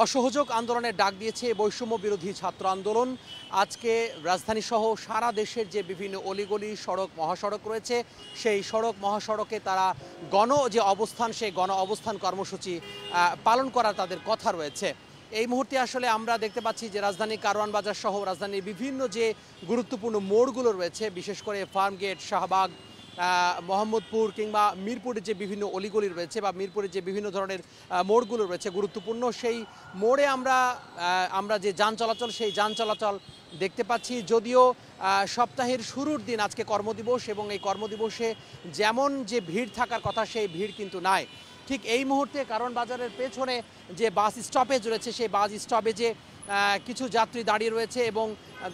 অসহযোগ আন্দোলনের ডাক দিয়েছে বৈষম্য বিরোধী ছাত্র আন্দোলন। আজকে রাজধানী সহ সারা দেশের যে বিভিন্ন অলিগলি সড়ক মহাসড়ক রয়েছে সেই সড়ক মহাসড়কে তারা যে অবস্থান সেই গণ অবস্থান কর্মসূচি পালন করার তাদের কথা রয়েছে। এই মুহূর্তে আসলে আমরা দেখতে পাচ্ছি যে রাজধানী কারওয়ান বাজার সহ রাজধানীর বিভিন্ন যে গুরুত্বপূর্ণ মোড়গুলো রয়েছে, বিশেষ করে ফার্মগেট, শাহবাগ, মোহাম্মদপুর কিংবা মিরপুরের যে বিভিন্ন অলিগলি রয়েছে বা মিরপুরের যে বিভিন্ন ধরনের মোড়গুলো রয়েছে গুরুত্বপূর্ণ, সেই মোড়ে আমরা যে যান চলাচল সেই যান চলাচল দেখতে পাচ্ছি। যদিও সপ্তাহের শুরুর দিন আজকে কর্মদিবস এবং এই কর্মদিবসে যেমন যে ভিড় থাকার কথা সেই ভিড় কিন্তু নাই। ঠিক এই মুহূর্তে কারওয়ান বাজারের পেছনে যে বাস স্টপেজ রয়েছে সেই বাস স্টপেজে কিছু যাত্রী দাঁড়িয়ে রয়েছে এবং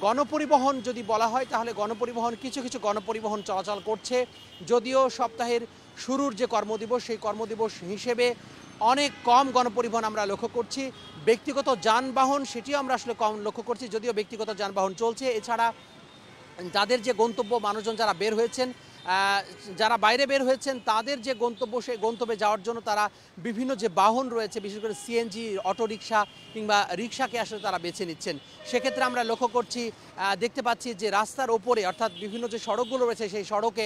গণপরিবহন যদি বলা হয় তাহলে কিছু গণপরিবহন চলাচল করছে। যদিও সপ্তাহের শুরুর যে কর্মদিবস সেই কর্মদিবস হিসেবে অনেক কম গণপরিবহন আমরা লক্ষ্য করছি। ব্যক্তিগত যানবাহন সেটিও আমরা আসলে কম লক্ষ্য করছি, যদিও ব্যক্তিগত যানবাহন চলছে। এছাড়া যাদের যে গন্তব্য, মানুষজন যারা বাইরে বের হয়েছেন তাদের যে গন্তব্য, সেই গন্তব্যে যাওয়ার জন্য তারা বিভিন্ন যে বাহন রয়েছে, বিশেষ করে সিএনজি, অটোরিকশা কিংবা রিকশাকে আসলে তারা বেছে নিচ্ছেন। সেক্ষেত্রে আমরা লক্ষ্য করছি, দেখতে পাচ্ছি যে রাস্তার ওপরে অর্থাৎ বিভিন্ন যে সড়কগুলো রয়েছে সেই সড়কে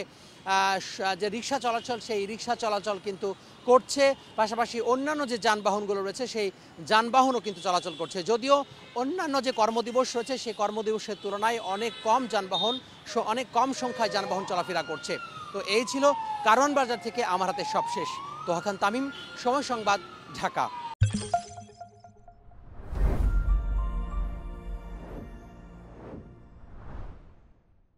যে রিকশা চলাচল সেই রিকশা চলাচল কিন্তু করছে। পাশাপাশি অন্যান্য যে যানবাহনগুলো রয়েছে সেই যানবাহনও কিন্তু চলাচল করছে। যদিও অন্যান্য যে কর্মদিবস রয়েছে সেই কর্মদিবসের তুলনায় অনেক কম সংখ্যায় যানবাহন চলাফেরা করছে। তো এই ছিল কারওয়ান বাজার থেকে আমার হাতে সবশেষ। তোহা খান তামিম, সময় সংবাদ, ঢাকা।